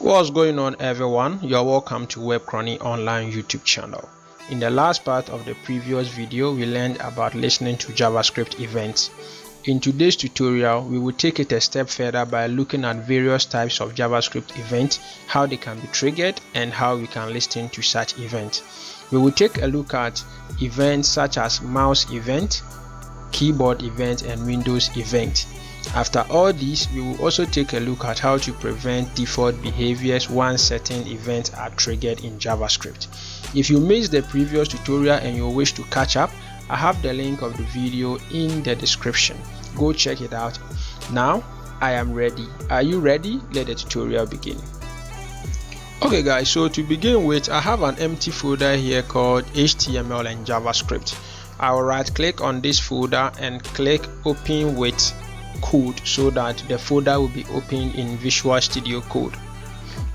What's going on, everyone? You're welcome to Web Chrony Online YouTube channel. In the last part of the previous video, we learned about listening to JavaScript events. In today's tutorial, we will take it a step further by looking at various types of JavaScript events, how they can be triggered, and how we can listen to such events. We will take a look at events such as mouse event, keyboard event, and Windows event. After all these, we will also take a look at how to prevent default behaviors once certain events are triggered in JavaScript. If you missed the previous tutorial and you wish to catch up, I have the link of the video in the description. Go check it out. Now, I am ready. Are you ready? Let the tutorial begin. Okay guys, so to begin with, I have an empty folder here called HTML and JavaScript. I will right click on this folder and click open with code so that the folder will be opened in Visual Studio Code.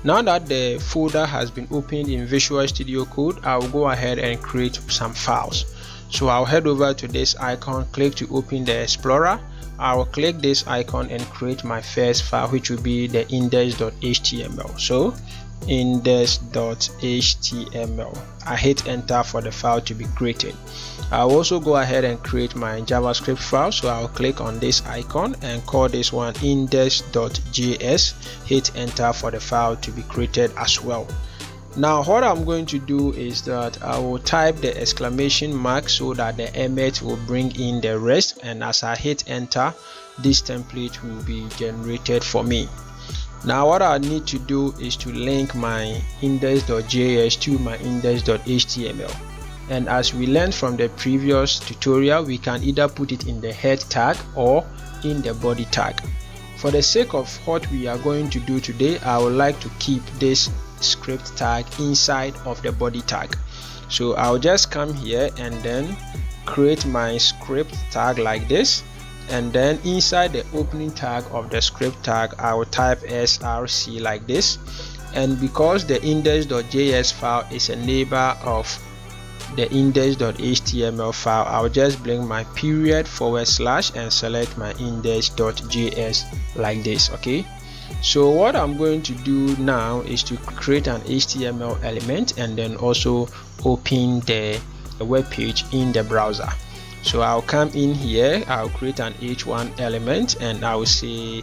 Now that the folder has been opened in Visual Studio Code, I will go ahead and create some files. So I'll head over to this icon, click to open the Explorer. I will click this icon and create my first file, which will be the index.html. So index.html. I hit enter for the file to be created. I'll also go ahead and create my JavaScript file, so I'll click on this icon and call this one index.js. Hit enter for the file to be created as well. Now what I'm going to do is that I will type the exclamation mark so that the emmet will bring in the rest, and as I hit enter, this template will be generated for me. Now what I need to do is to link my index.js to my index.html. And as we learned from the previous tutorial, we can either put it in the head tag or in the body tag. For the sake of what we are going to do today, I would like to keep this script tag inside of the body tag. So I'll just come here and then create my script tag like this, and then inside the opening tag of the script tag, I will type src like this. And because the index.js file is a neighbor of the index.html file, I'll just bring my period / and select my index.js like this. Okay, so what I'm going to do now is to create an HTML element and then also open the web page in the browser. So I'll come in here, I'll create an h1 element and I will say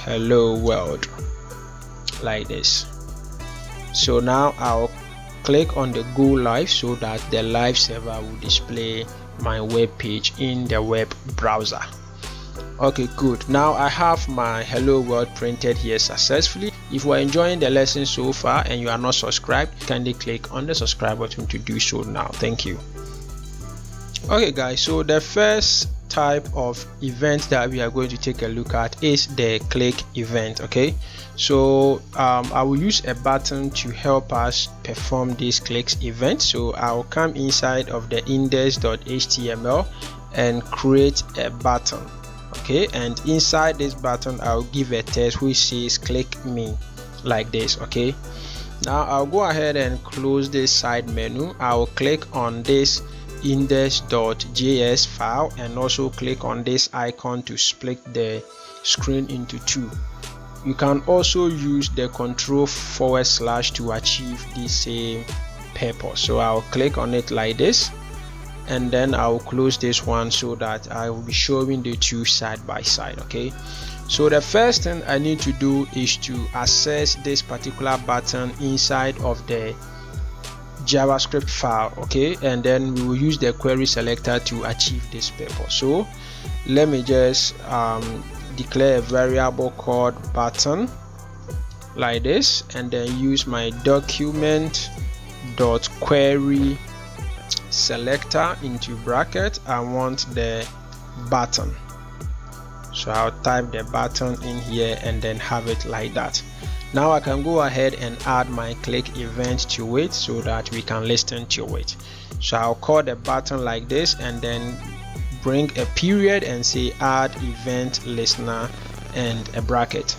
hello world like this. So now I'll click on the go live so that the live server will display my web page in the web browser. Okay, good. Now I have my hello world printed here successfully. If you are enjoying the lesson so far and you are not subscribed, kindly click on the subscribe button to do so now. Thank you. Okay guys, so the first type of event that we are going to take a look at is the click event. Okay, so I will use a button to help us perform this clicks event. So I will come inside of the index.html and create a button. Okay, and inside this button I'll give a text which says click me like this. Okay, now I'll go ahead and close this side menu. I will click on this index.js file and also click on this icon to split the screen into two. You can also use the control / to achieve the same purpose. So I'll click on it like this, and then I'll close this one so that I will be showing the two side by side. Okay, so the first thing I need to do is to access this particular button inside of the JavaScript file. Okay, and then we will use the query selector to achieve this purpose. So let me just declare a variable called button like this, and then use my document.query selector into bracket. I want the button, so I'll type the button in here and then have it like that. Now I can go ahead and add my click event to it so that we can listen to it. So I'll call the button like this and then bring a period and say add event listener and a bracket.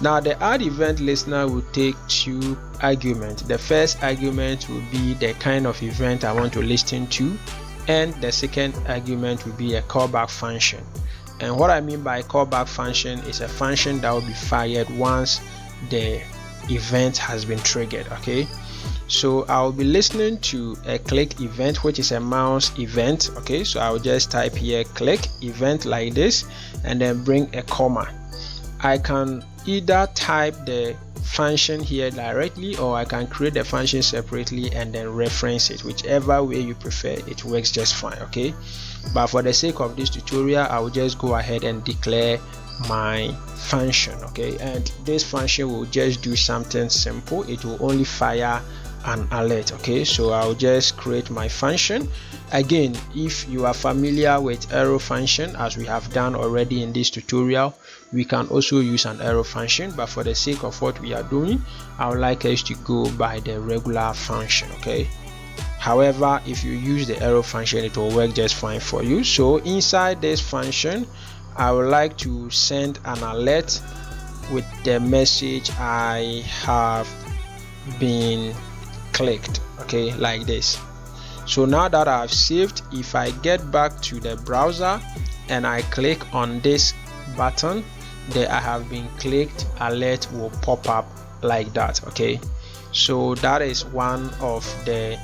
Now the add event listener will take two arguments. The first argument will be the kind of event I want to listen to, and the second argument will be a callback function. And what I mean by callback function is a function that will be fired once the event has been triggered. Okay, so I'll be listening to a click event, which is a mouse event. Okay, so I'll just type here click event like this and then bring a comma. I can either type the function here directly, or I can create the function separately and then reference it. Whichever way you prefer, it works just fine. Okay, but for the sake of this tutorial, I will just go ahead and declare my function. Okay, and this function will just do something simple. It will only fire an alert. Okay, so I'll just create my function. Again, if you are familiar with arrow function, as we have done already in this tutorial, we can also use an arrow function, but for the sake of what we are doing, I would like us to go by the regular function. Okay, however, if you use the arrow function, it will work just fine for you. So inside this function, I would like to send an alert with the message I have been clicked. Okay, like this. So now that I've saved, if I get back to the browser and I click on this button, the I have been clicked alert will pop up like that. Okay, so that is one of the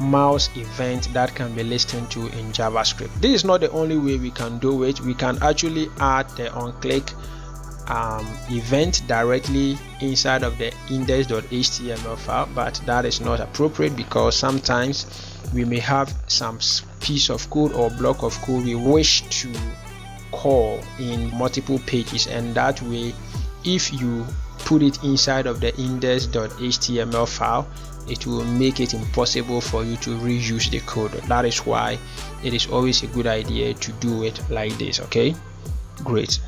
mouse event that can be listened to in JavaScript. This is not the only way we can do it. We can actually add the on click event directly inside of the index.html file, but that is not appropriate because sometimes we may have some piece of code or block of code we wish to call in multiple pages, and that way if you put it inside of the index.html file, it will make it impossible for you to reuse the code. That is why it is always a good idea to do it like this. Okay, great.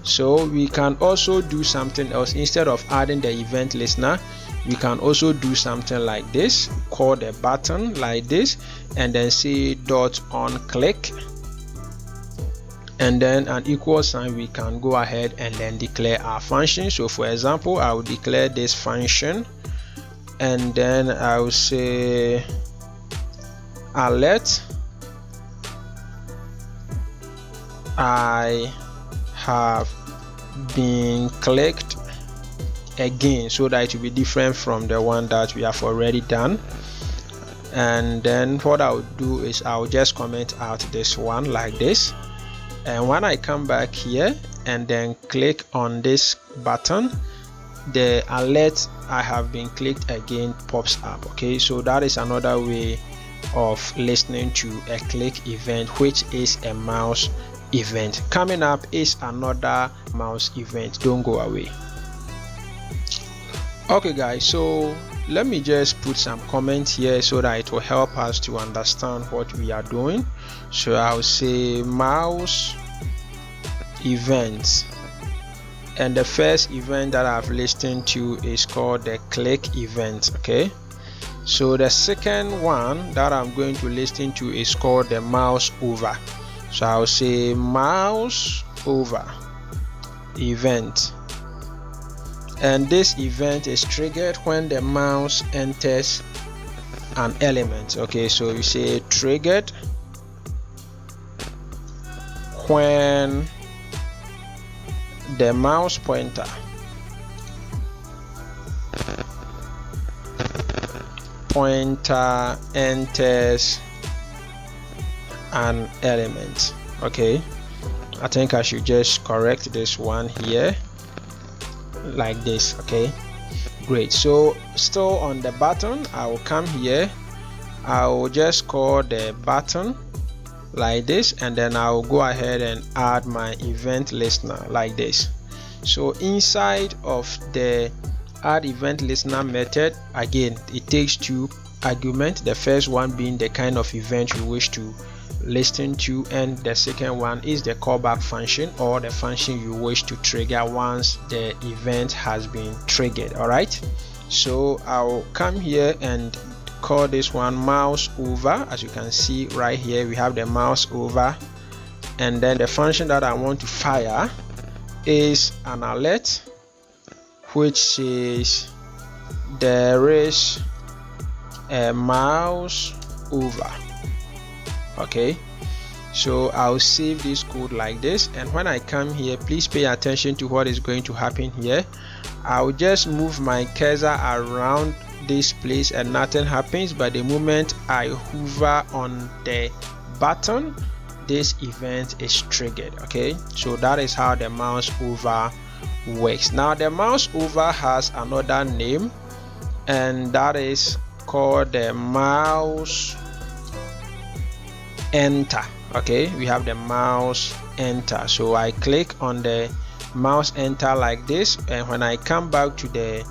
So we can also do something else. Instead of adding the event listener, we can also do something like this, call the button like this and then say dot on click and then an equal sign. We can go ahead and then declare our function. So for example, I will declare this function and then I will say alert I have been clicked again, so that it will be different from the one that we have already done. And then what I'll do is I'll just comment out this one like this, and when I come back here and then click on this button, the alert I have been clicked again pops up. Okay, so that is another way of listening to a click event, which is a mouse event. Coming up is another mouse event. Don't go away. Okay guys, so let me just put some comments here so that it will help us to understand what we are doing. So I'll say mouse events, and the first event that I've listened to is called the click event. Okay, so the second one that I'm going to listen to is called the mouse over. So I'll say mouse over event, and this event is triggered when the mouse enters an element. Okay, so you say triggered when the mouse pointer enters an element. Okay, I think I should just correct this one here like this. Okay, great. So still on the button, I will come here, I will just call the button like this, and then I will go ahead and add my event listener like this. So inside of the add event listener method, again it takes two arguments, the first one being the kind of event you wish to listen to, and the second one is the callback function or the function you wish to trigger once the event has been triggered. All right, so I'll come here and call this one mouse over. As you can see right here, we have the mouse over, and then the function that I want to fire is an alert which says there is a mouse over. Okay, so I'll save this code like this, and when I come here, please pay attention to what is going to happen here. I'll just move my cursor around this place and nothing happens, but the moment I hover on the button, this event is triggered. Okay, so that is how the mouse over works. Now the mouse over has another name, and that is called the mouse enter. Okay, we have the mouse enter. So I click on the mouse enter like this, and when I come back to the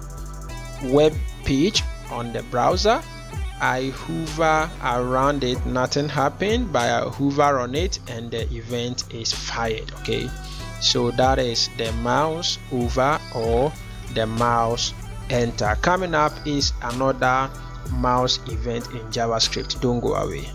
web page on the browser, I hover around it, nothing happened, but I hover on it and the event is fired. Okay, so that is the mouse over or the mouse enter. Coming up is another mouse event in JavaScript. Don't go away.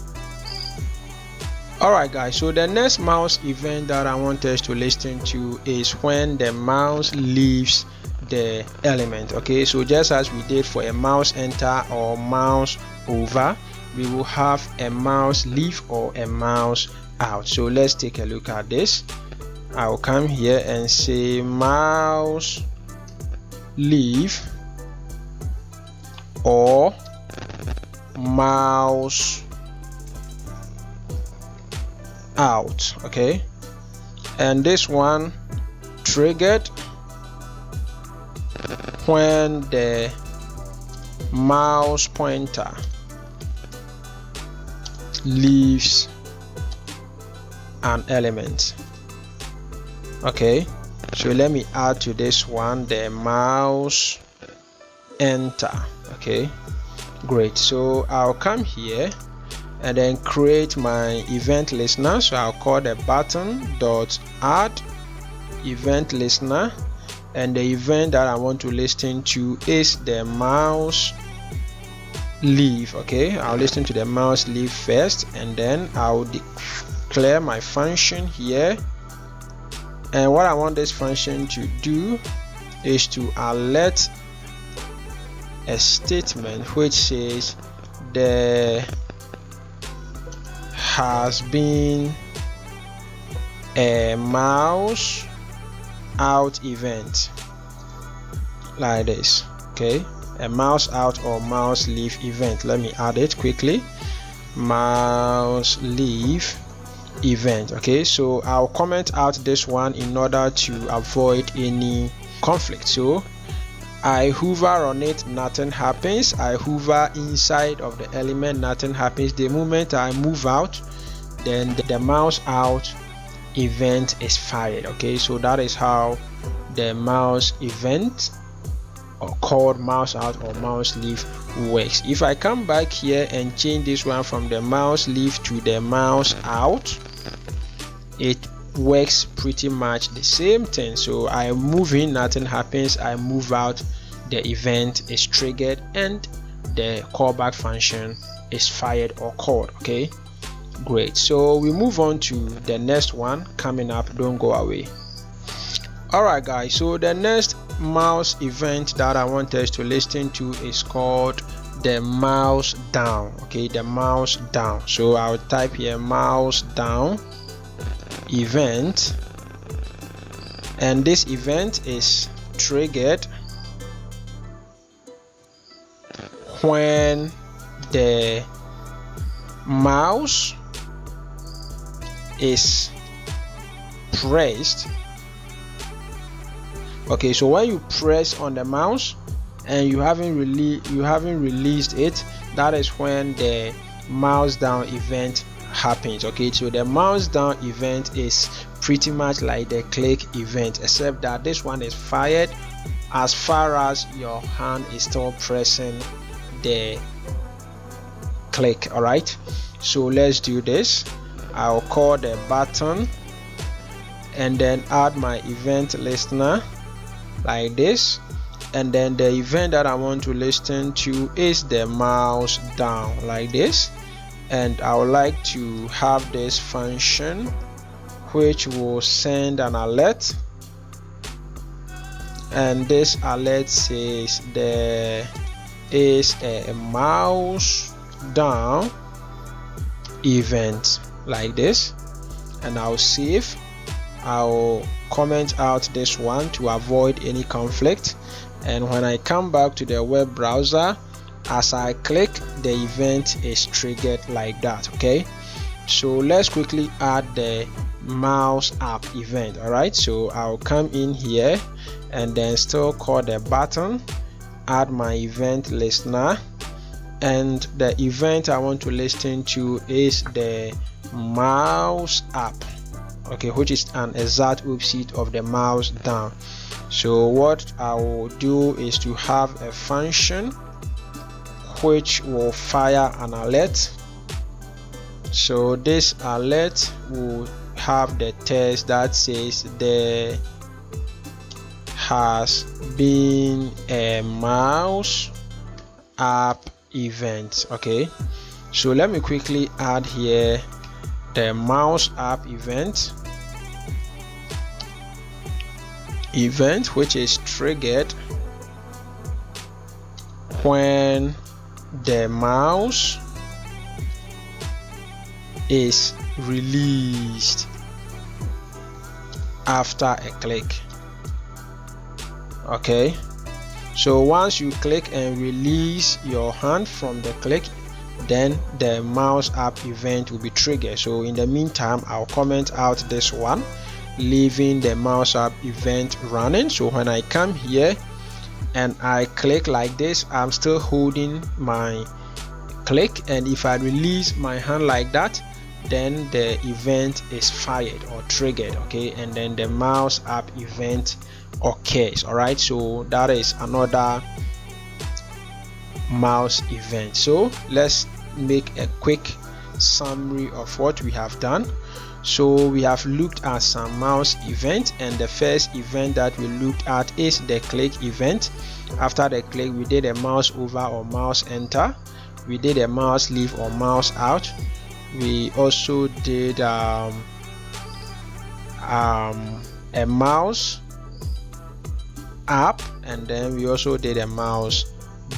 Alright guys, so the next mouse event that I want us to listen to is when the mouse leaves the element. Okay, so just as we did for a mouse enter or mouse over, we will have a mouse leave or a mouse out. So let's take a look at this. I'll come here and say mouse leave or mouse out. Okay, and this one triggered when the mouse pointer leaves an element. Okay, so let me add to this one the mouse enter. Okay, great. So I'll come here and then create my event listener. So I'll call the button dot add event listener, and the event that I want to listen to is the mouse leave. Okay, I'll listen to the mouse leave first, and then I'll declare my function here. And what I want this function to do is to alert a statement which says there has been a mouse out event, like this. Okay, a mouse out or mouse leave event. Let me add it quickly. Mouse leave event. Okay, so I'll comment out this one in order to avoid any conflict. So I hover on it, nothing happens. I hover inside of the element, nothing happens. The moment I move out, then the mouse out event is fired. Okay, so that is how the mouse event, or called mouse out or mouse leave, works. If I come back here and change this one from the mouse leave to the mouse out, it works pretty much the same thing. So I move in, nothing happens. I move out, the event is triggered and the callback function is fired or called. Okay, great. So we move on to the next one coming up. Don't go away. Alright guys, so the next mouse event that I want us to listen to is called the mouse down. Okay, the mouse down. So I'll type here mouse down event, and this event is triggered when the mouse is pressed. Okay, so when you press on the mouse and you haven't released it, that is when the mouse down event happens. Okay, so the mouse down event is pretty much like the click event, except that this one is fired as far as your hand is still pressing the click. All right, so let's do this. I'll call the button and then add my event listener like this, and then the event that I want to listen to is the mouse down like this. And I would like to have this function which will send an alert, and this alert says there is a mouse down event like this, and I'll save. I'll comment out this one to avoid any conflict, and when I come back to the web browser, as I click, the event is triggered like that. Okay, so let's quickly add the mouse app event. All right, so I'll come in here and then still call the button, add my event listener, and the event I want to listen to is the mouse app, okay, which is an exact opposite of the mouse down. So what I will do is to have a function which will fire an alert. So this alert will have the text that says there has been a mouse app event. Okay, so let me quickly add here the mouse app event which is triggered when the mouse is released after a click. Okay, so once you click and release your hand from the click, then the mouse app event will be triggered. So in the meantime, I'll comment out this one, leaving the mouse app event running. So when I come here and I click like this, I'm still holding my click, and if I release my hand like that, then the event is fired or triggered. Okay, and then the mouse app event occurs. All right, so that is another mouse event. So let's make a quick summary of what we have done. So we have looked at some mouse events, and the first event that we looked at is the click event. After the click, we did a mouse over or mouse enter, we did a mouse leave or mouse out, we also did a mouse up, and then we also did a mouse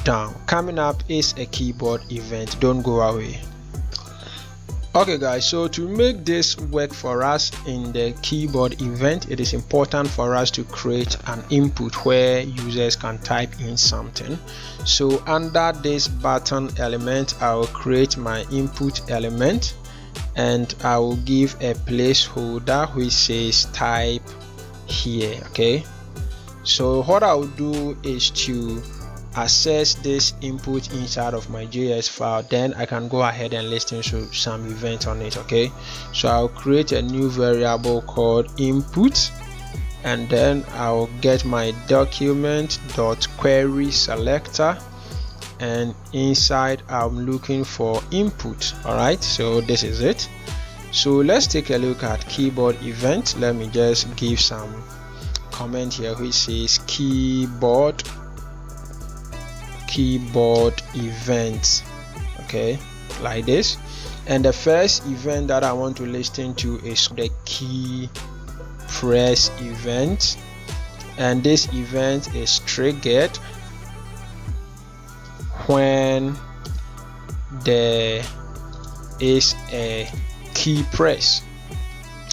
down. Coming up is a keyboard event. Don't go away. Okay guys, so to make this work for us in the keyboard event, it is important for us to create an input where users can type in something. So under this button element, I will create my input element, and I will give a placeholder which says type here. Okay, so what I will do is to access this input inside of my JS file, then I can go ahead and listen to some event on it. Okay, so I'll create a new variable called input, and then I'll get my document.query selector, and inside I'm looking for input. All right, so this is it. So let's take a look at keyboard event. Let me just give some comment here which says keyboard events. Okay, like this. And the first event that I want to listen to is the key press event, and this event is triggered when there is a key press,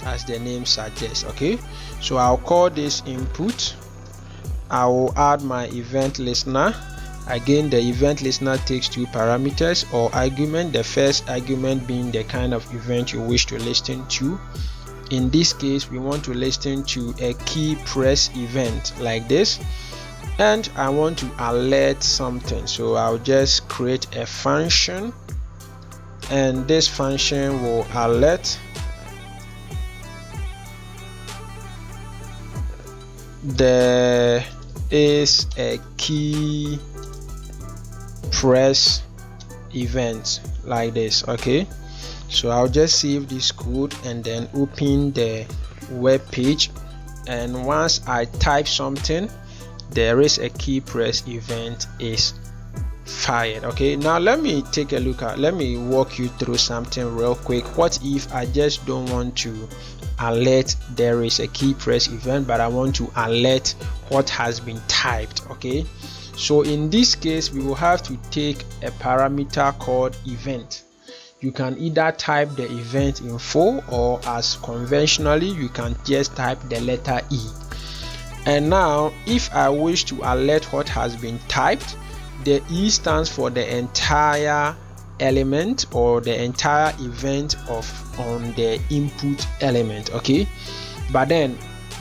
as the name suggests. Okay, so I'll call this input. I will add my event listener. Again, the event listener takes two parameters or argument, the first argument being the kind of event you wish to listen to. In this case, we want to listen to a key press event like this, and I want to alert something. So I'll just create a function, and this function will alert there is a key press event like this. Okay, so I'll just save this code and then open the web page, and once I type something, there is a key press event is fired. Okay, now let me walk you through something real quick. What if I just don't want to alert there is a key press event, but I want to alert what has been typed? Okay, so in this case, we will have to take a parameter called event. You can either type the event in full, or as conventionally, you can just type the letter E. And now if I wish to alert what has been typed, the E stands for the entire element or the entire event on the input element. Okay, but then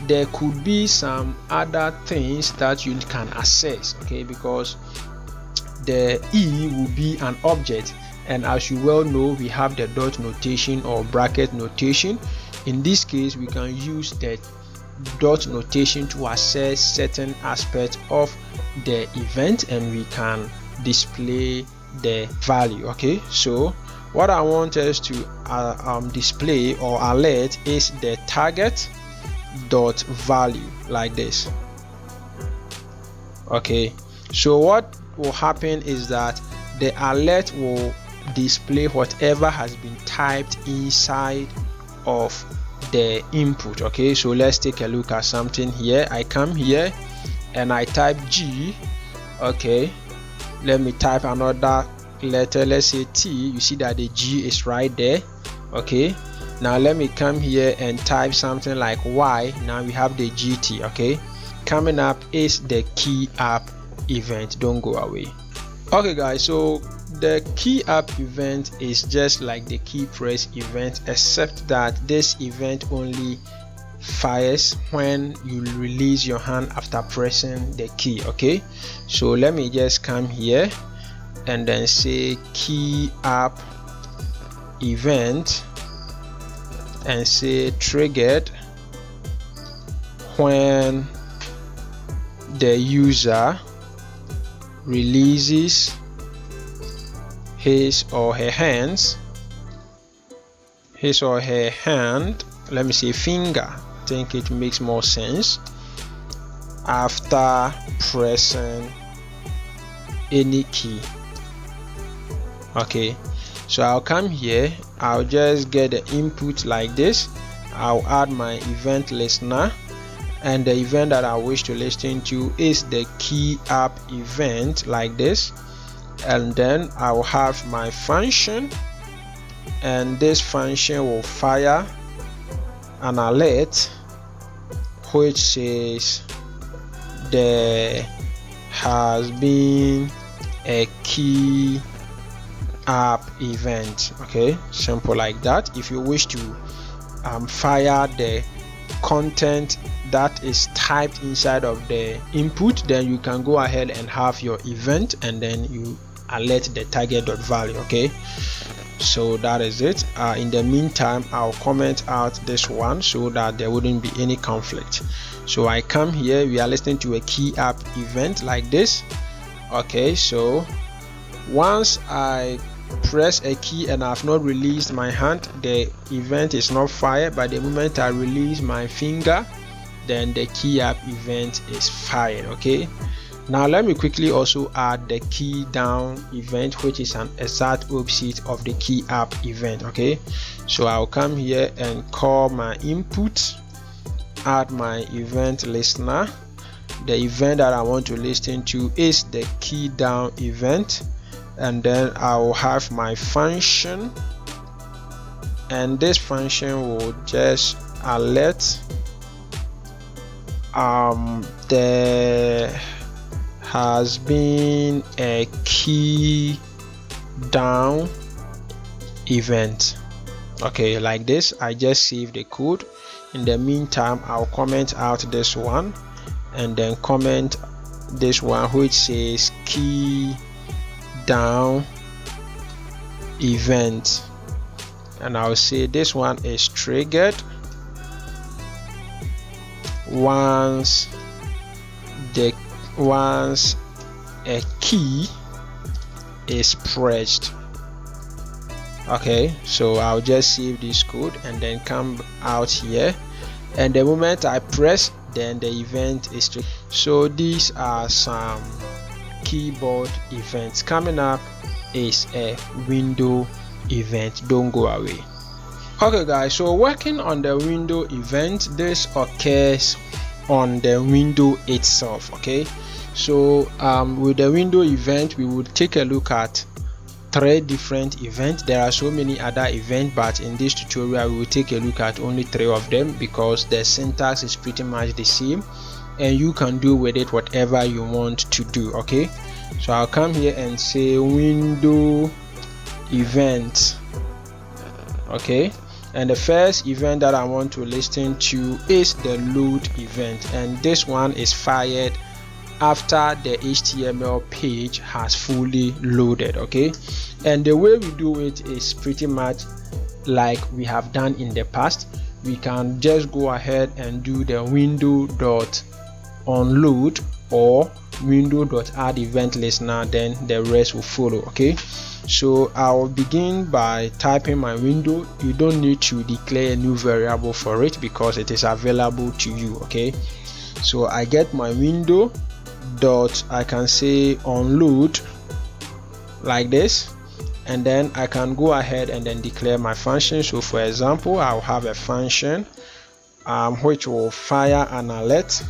there could be some other things that you can access, okay, because the E will be an object, and as you well know, we have the dot notation or bracket notation. In this case, we can use the dot notation to access certain aspects of the event, and we can display the value. Okay, so what I want us to display or alert is the target dot value, like this. Okay, so what will happen is that the alert will display whatever has been typed inside of the input. Okay, so let's take a look at something here. I come here and I type G. Okay, let me type another letter, let's say T. You see that the G is right there. Okay, now let me come here and type something like Y. Now we have the GT. Okay, coming up is the key app event. Don't go away. Okay guys, so the key app event is just like the key press event, except that this event only fires when you release your hand after pressing the key. Okay, so let me just come here and then say key app event and say triggered when the user releases his or her hand, let me say finger, I think it makes more sense, after pressing any key. Okay, so I'll come here, I'll just get the input like this, I'll add my event listener, and the event that I wish to listen to is the key app event, like this. And then I will have my function, and this function will fire an alert which says there has been a key app event. Okay, simple like that. If you wish to fire the content that is typed inside of the input, then you can go ahead and have your event and then you alert the target dot value. Okay, so that is it. In the meantime, I'll comment out this one so that there wouldn't be any conflict. So I come here, we are listening to a key app event like this. Okay, so once I press a key and I've not released my hand, the event is not fired. But the moment I release my finger, then the key app event is fired. Okay, now let me quickly also add the key down event, which is an exact opposite of the key up event. Okay, so I'll come here and call my input, add my event listener. The event that I want to listen to is the key down event, and then I will have my function, and this function will just alert there has been a key down event. Okay, like this. I just save the code. In the meantime, I'll comment out this one and then comment this one which says key down event, and I'll say this one is triggered once a key is pressed. Okay, so I'll just save this code and then come out here, and the moment I press, then the event is triggered. So these are some keyboard events. Coming up is a window event. Don't go away. Okay guys, so working on the window event, this occurs on the window itself. Okay, so with the window event, we will take a look at 3 different events. There are so many other events, but in this tutorial we will take a look at only 3 of them because the syntax is pretty much the same and you can do with it whatever you want to do. Okay, so I'll come here and say window event. Okay, and the first event that I want to listen to is the load event, and this one is fired after the HTML page has fully loaded. Okay, and the way we do it is pretty much like we have done in the past. We can just go ahead and do the window.onload or window.add event listener, then the rest will follow. Okay, so I'll begin by typing my window. You don't need to declare a new variable for it because it is available to you. Okay, so I get my window dot, I can say onload like this, and then I can go ahead and then declare my function. So for example, I'll have a function which will fire an alert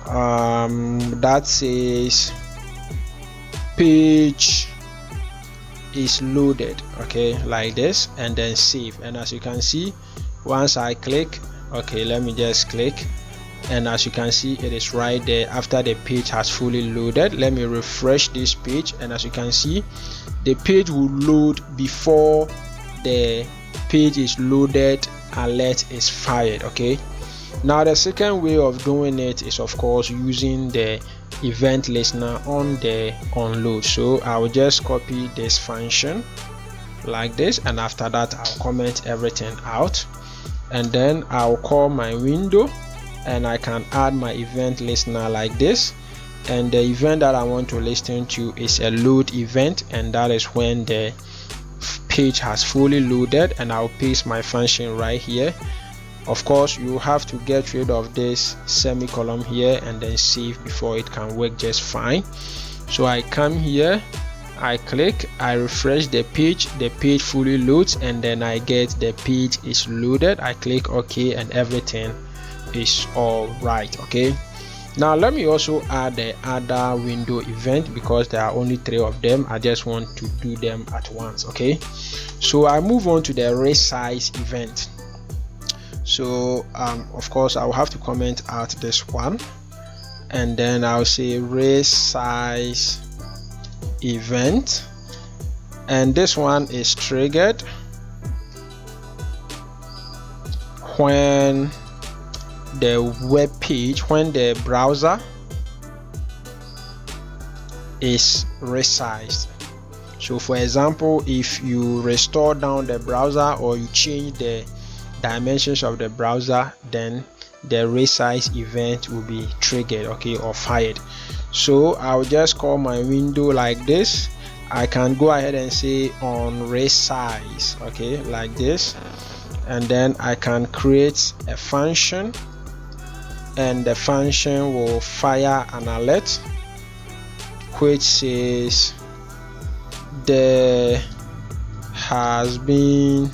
that says page is loaded. Okay, like this, and then save. And as you can see, once I click, okay, let me just click, and as you can see, it is right there after the page has fully loaded. Let me refresh this page, and as you can see, the page will load before the page is loaded, alert is fired. Okay, now the second way of doing it is of course using the event listener on the onload. So I will just copy this function like this, and after that I'll comment everything out, and then I'll call my window, and I can add my event listener like this, and the event that I want to listen to is a load event, and that is when the page has fully loaded, and I'll paste my function right here. Of course, you have to get rid of this semicolon here and then save before it can work just fine. So I come here, I click, I refresh the page fully loads, and then I get the page is loaded. I click OK, and everything is all right. Okay, now let me also add the other window event because there are only 3 of them. I just want to do them at once. Okay, so I move on to the resize event. So of course I'll have to comment out this one, and then I'll say resize event, and this one is triggered when the web page, when the browser is resized. So for example, if you restore down the browser or you change the dimensions of the browser, then the resize event will be triggered, okay, or fired. So I'll just call my window like this. I can go ahead and say on resize, okay, like this, and then I can create a function, and the function will fire an alert which says there has been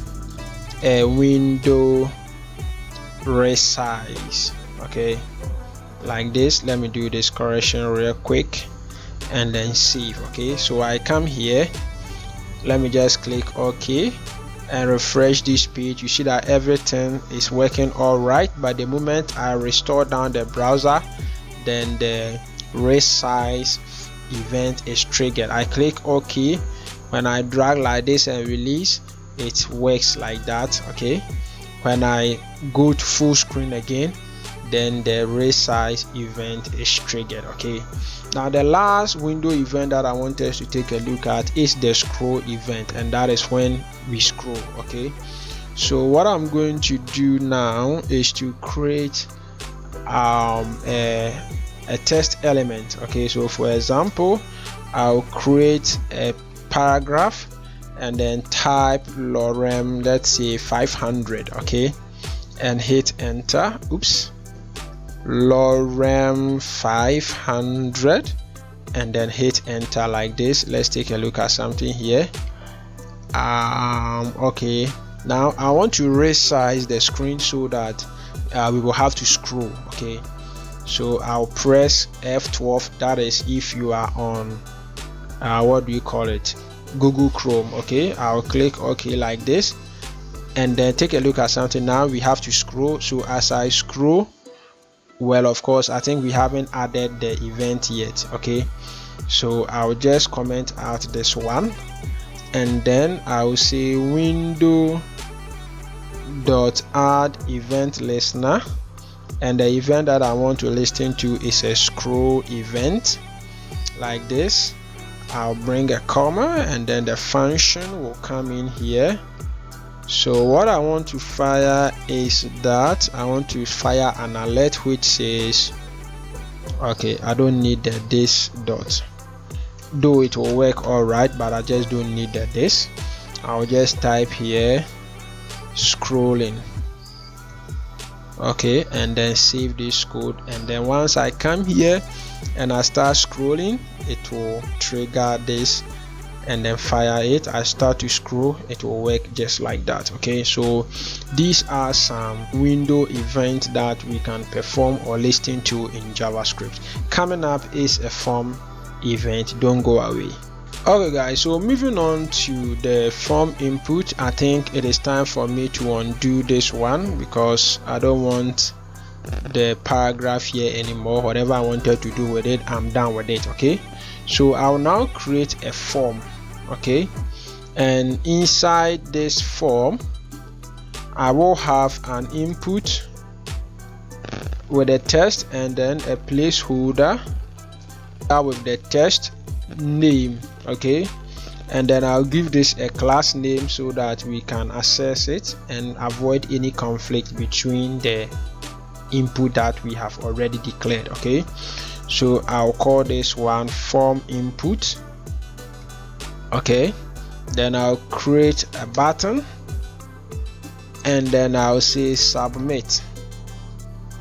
a window resize. Okay, like this. Let me do this correction real quick and then save. Okay, so I come here, let me just click OK and refresh this page. You see that everything is working all right, but the moment I restore down the browser, then the resize event is triggered. I click OK. When I drag like this and release, it works like that. Okay, when I go to full screen again, then the resize event is triggered. Okay, now the last window event that I want us to take a look at is the scroll event, and that is when we scroll. Okay, so what I'm going to do now is to create a text element. Okay, so for example, I'll create a paragraph and then type lorem, let's say 500. Okay, and hit enter. Oops, lorem 500, and then hit enter like this. Let's take a look at something here. Okay, now I want to resize the screen so that we will have to scroll. Okay, so I'll press F12. That is if you are on what do you call it, Google Chrome. Okay, I'll click OK like this, and then take a look at something. Now we have to scroll. So as I scroll, well, of course, I think we haven't added the event yet. Okay, so I'll just comment out this one, and then I'll say window dot add event listener, and the event that I want to listen to is a scroll event like this. I'll bring a comma, and then the function will come in here. So what I want to fire is that I want to fire an alert which says, okay, I don't need the this dot, though it will work all right, but I just don't need the this. I'll just type here scrolling. Okay, and then save this code, and then once I come here and I start scrolling, it will trigger this and then fire it. I start to scroll, it will work just like that. Okay, so these are some window events that we can perform or listen to in JavaScript. Coming up is a form event. Don't go away. Okay guys, so moving on to the form input, I think it is time for me to undo this one because I don't want the paragraph here anymore. Whatever I wanted to do with it, I'm done with it. Okay, so I'll now create a form. Okay, and inside this form I will have an input with a text and then a placeholder with the text name. Okay, and then I'll give this a class name so that we can access it and avoid any conflict between the input that we have already declared. Okay, so I'll call this one form input. Okay, then I'll create a button, and then I'll say submit.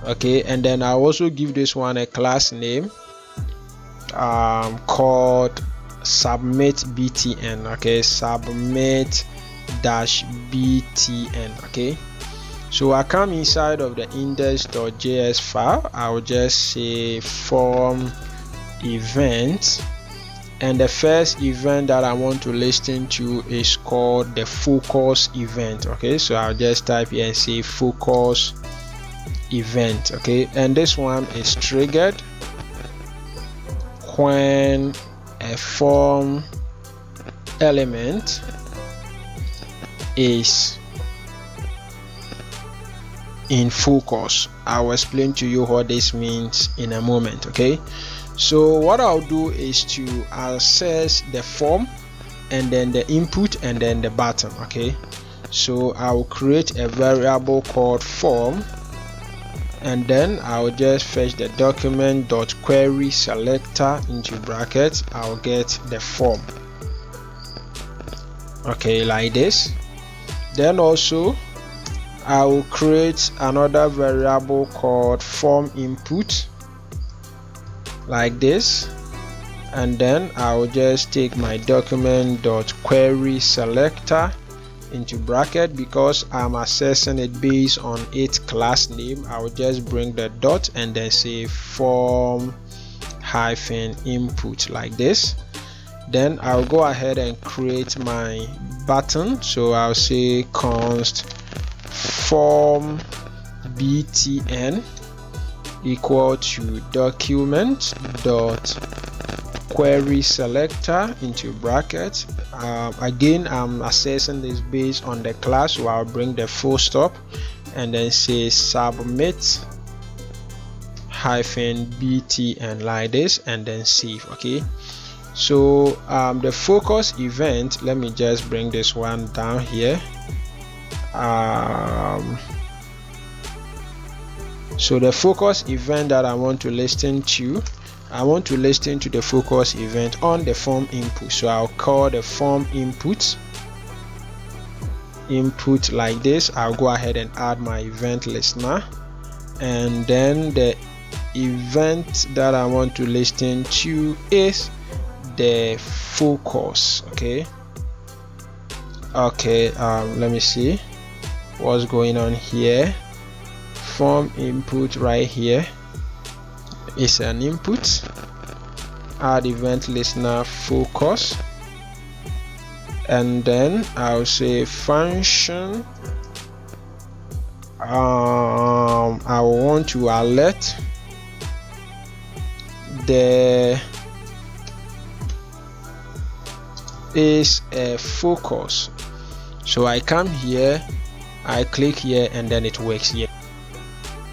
Okay, and then I'll also give this one a class name called submit btn. Okay, submit dash btn. Okay, so I come inside of the index.js file. I'll just say form event, and the first event that I want to listen to is called the focus event. Okay, so I'll just type here and say focus event. Okay, and this one is triggered when a form element is in focus. I'll explain to you what this means in a moment. Okay, so what I'll do is to access the form and then the input and then the button. Okay, so I'll create a variable called form, and then I'll just fetch the document.query selector into brackets. I'll get the form. Okay, like this. Then also I will create another variable called form input like this, and then I'll just take my document.query selector into bracket. Because I'm accessing it based on its class name, I will just bring the dot and then say form hyphen input like this. Then I'll go ahead and create my button. So I'll say const form btn equal to document dot query selector into bracket. Again, I'm accessing this based on the class, so I'll bring the full stop and then say submit hyphen btn like this, and then save. Okay, so the focus event, let me just bring this one down here. So the focus event that I want to listen to, I want to listen to the focus event on the form input. So I'll call the form input like this. I'll go ahead and add my event listener, and then the event that I want to listen to is the focus. Okay, let me see what's going on here. Form input right here is an input. Add event listener focus, and then I'll say function. I want to alert there is a focus. So I come here, I click here, and then it works here.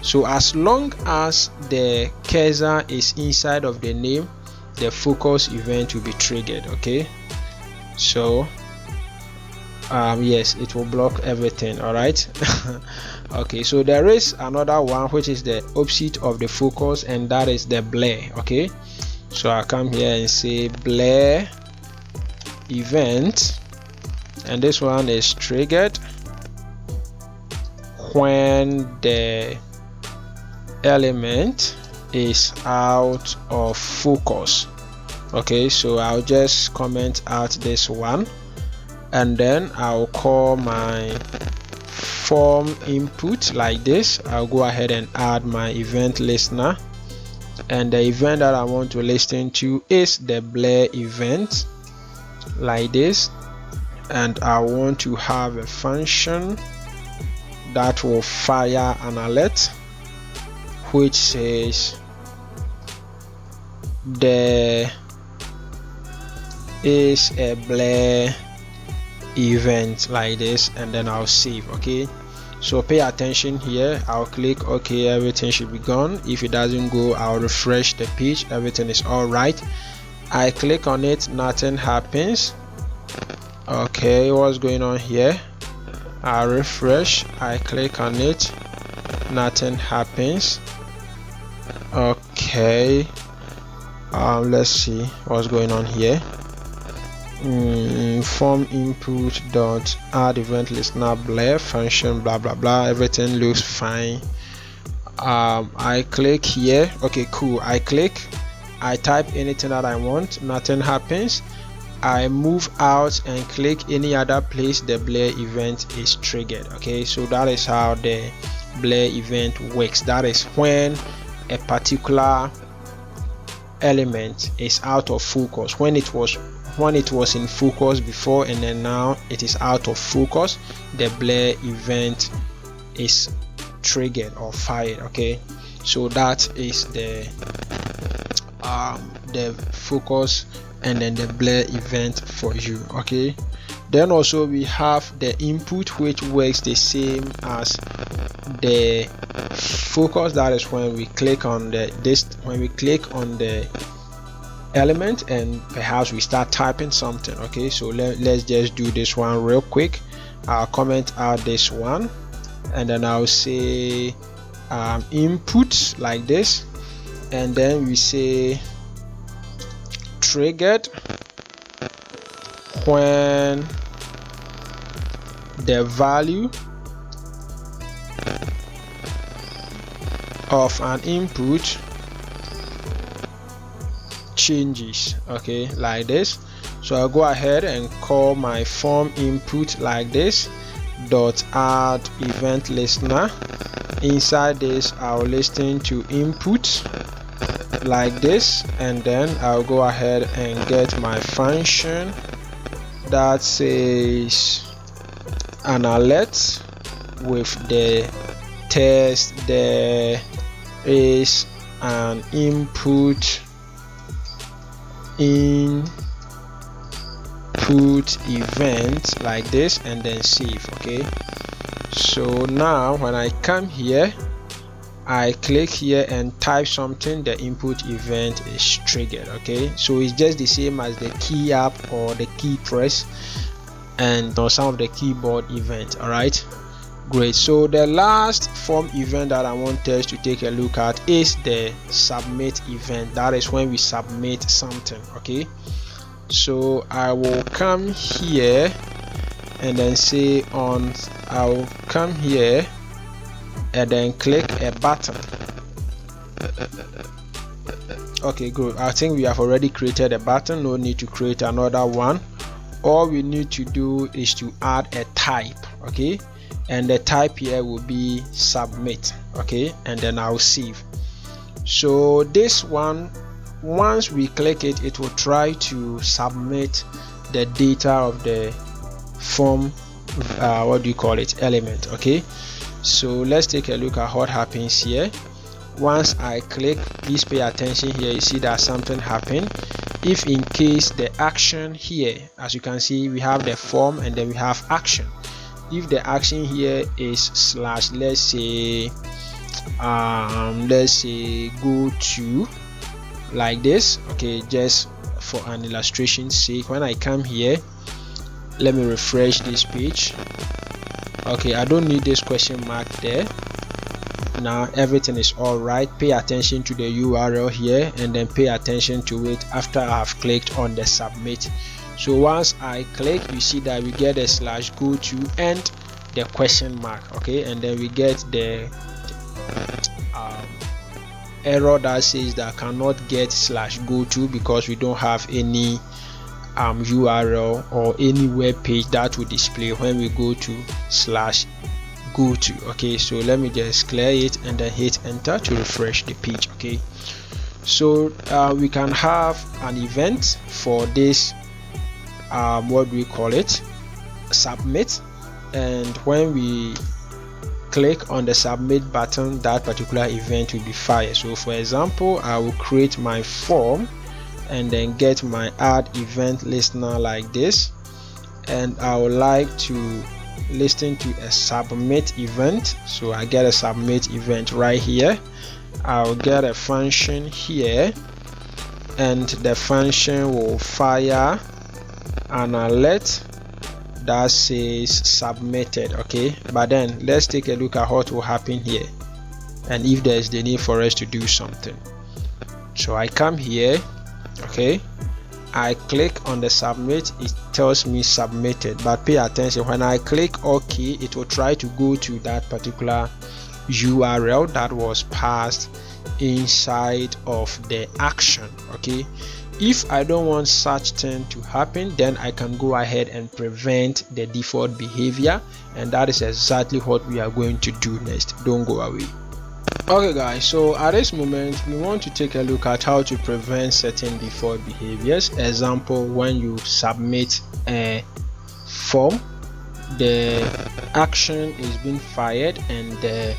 So as long as the cursor is inside of the name, the focus event will be triggered. Okay, so yes, it will block everything. All right. Okay, so there is another one which is the opposite of the focus, and that is the blur. Okay, so I come here and say blur event, and this one is triggered when the element is out of focus. Okay, so I'll just comment out this one, and then I'll call my form input like this. I'll go ahead and add my event listener, and the event that I want to listen to is the blur event like this, and I want to have a function that will fire an alert which says there is a blur event like this, and then I'll save. Okay, so pay attention here. I'll click OK, everything should be gone. If it doesn't go, I'll refresh the page, everything is all right. I click on it, nothing happens. Okay, what's going on here? I refresh, I click on it, nothing happens. Okay, let's see what's going on here. Form input dot add event listener blur function blah blah blah, everything looks fine. I click here. Okay, cool. I click, I type anything that I want, nothing happens. I move out and click any other place, the blur event is triggered. Okay, so that is how the blur event works. That is when a particular element is out of focus, when it was in focus before, and then now it is out of focus, the blur event is triggered or fired. Okay, so that is the focus and then the blur event for you. Okay, then also we have the input, which works the same as the focus. That is when we click on the element and perhaps we start typing something. Okay, so let's just do this one real quick. I'll comment out this one, and then I'll say input like this, and then we say triggered when the value of an input changes. Okay, like this. So I'll go ahead and call my form input like this dot add event listener. Inside this, I'll listen to input like this, and then I'll go ahead and get my function that says an alert with the text there is an input event like this, and then save. Okay, so now when I come here, I click here and type something, the input event is triggered. Okay, so it's just the same as the key up or the key press and some of the keyboard event. All right, great. So the last form event that I want us to take a look at is the submit event. That is when we submit something. Okay, so I will come here and then say I'll come here and then click a button. Okay, good. I think we have already created a button, no need to create another one. All we need to do is to add a type. Okay, and the type here will be submit. Okay, and then I'll save. So this one, once we click it, it will try to submit the data of the form element. Okay, so let's take a look at what happens here. once I click, please pay attention here, you see that something happened. If in case the action here, as you can see, we have the form and then we have action. If the action here is slash, let's say go to, like this, okay, just for an illustration sake, when I come here, let me refresh this page. Okay, I don't need this question mark there. Now everything is all right. Pay attention to the URL here and then pay attention to it after I have clicked on the submit. So once I click, you see that we get a slash go to and the question mark, okay, and then we get the error that says that cannot get slash go to because we don't have any URL or any web page that will display when we go to slash go to. Okay, so let me just clear it and then hit enter to refresh the page. Okay, so we can have an event for this what do we call it, submit, and when we click on the submit button, that particular event will be fired. So for example, I will create my form and then get my add event listener like this, and I would like to listen to a submit event. So I get a submit event right here. I'll get a function here and the function will fire an alert that says submitted. Okay, but then let's take a look at what will happen here and if there is the need for us to do something. So I come here, okay, I click on the submit, it tells me submitted, but pay attention, when I click OK, it will try to go to that particular URL that was passed inside of the action. Okay, if I don't want such thing to happen, then I can go ahead and prevent the default behavior, and that is exactly what we are going to do next. Don't go away. Okay guys, so at this moment we want to take a look at how to prevent certain default behaviors. Example, when you submit a form, the action is being fired and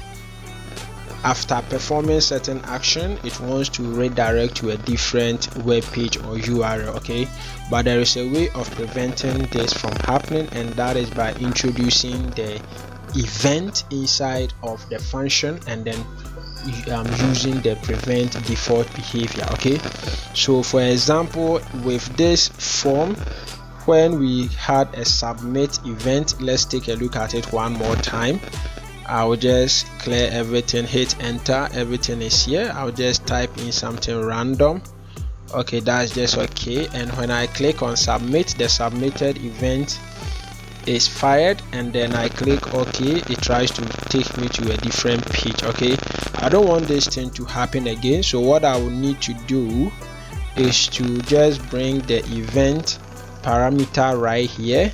after performing certain action, it wants to redirect to a different web page or URL. Okay, but there is a way of preventing this from happening, and that is by introducing the event inside of the function and then using the prevent default behavior. Okay, so for example, with this form, when we had a submit event, let's take a look at it one more time. I'll just clear everything, hit enter, everything is here. I'll just type in something random. Okay, that's just okay, and when I click on submit, the submitted event is fired, and then I click OK, it tries to take me to a different page. Okay, I don't want this thing to happen again, so what I will need to do is to just bring the event parameter right here,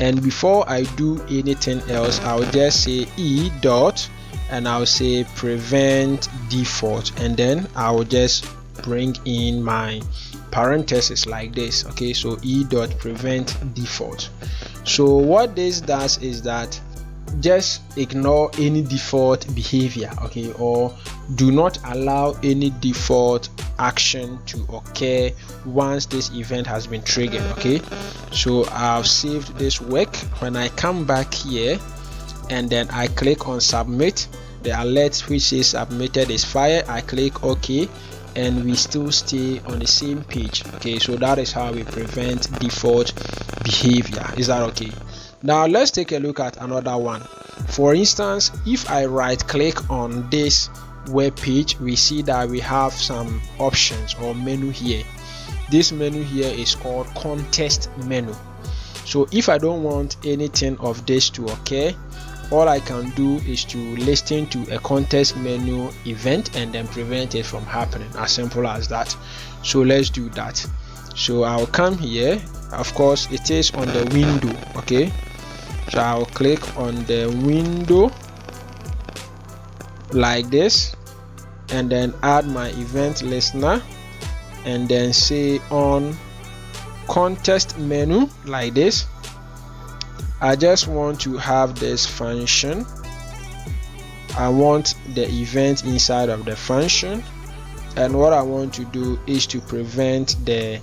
and before I do anything else, I'll just say e dot and I'll say prevent default, and then I'll just bring in my parenthesis like this. Okay, so e dot prevent default. So what this does is that just ignore any default behavior, okay, or do not allow any default action to occur once this event has been triggered. Okay, so I've saved this work. When I come back here and then I click on submit, the alert which says submitted is fired. I click OK, and we still stay on the same page. Okay, so that is how we prevent default behavior. Is that okay? Now let's take a look at another one. For instance, if I right click on this web page, we see that we have some options or menu here. This menu here is called context menu. So if I don't want anything of this to occur, all I can do is to listen to a context menu event and then prevent it from happening. As simple as that. So let's do that. So I'll come here. Of course, it is on the window. Okay, so I'll click on the window like this, and then add my event listener, and then say on context menu like this. I just want to have this function I want the event inside of the function, and what I want to do is to prevent the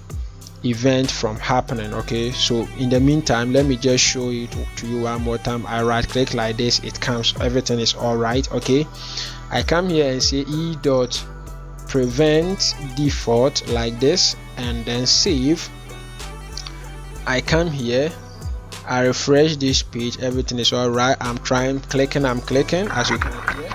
event from happening. Okay, so in the meantime, let me just show it to you one more time. I right click like this, it comes, everything is all right. Okay, I come here and say e dot prevent default like this, and then save. I come here, I refresh this page, everything is all right. I'm clicking as you can hear,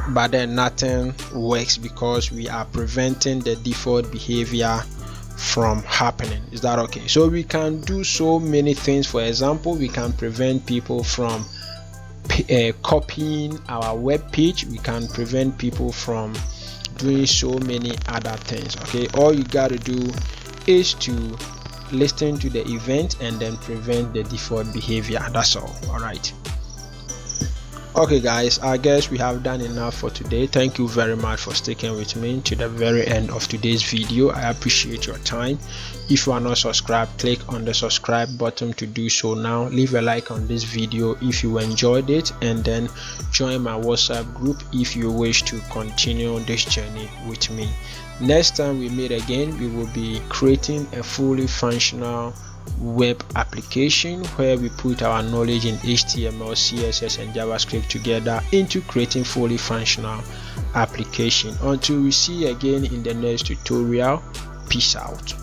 but then nothing works because we are preventing the default behavior from happening. Is that okay? So we can do so many things. For example, we can prevent people from copying our web page. We can prevent people from doing so many other things. Okay, all you got to do is to listen to the event and then prevent the default behavior. That's all. All right. Okay guys, I guess we have done enough for today. Thank you very much for sticking with me to the very end of today's video. I appreciate your time. If you are not subscribed, click on the subscribe button to do so now. Leave a like on this video if you enjoyed it, and then join my WhatsApp group if you wish to continue this journey with me. Next time we meet again, we will be creating a fully functional web application where we put our knowledge in HTML, CSS and JavaScript together into creating fully functional application. Until we see again in the next tutorial, peace out.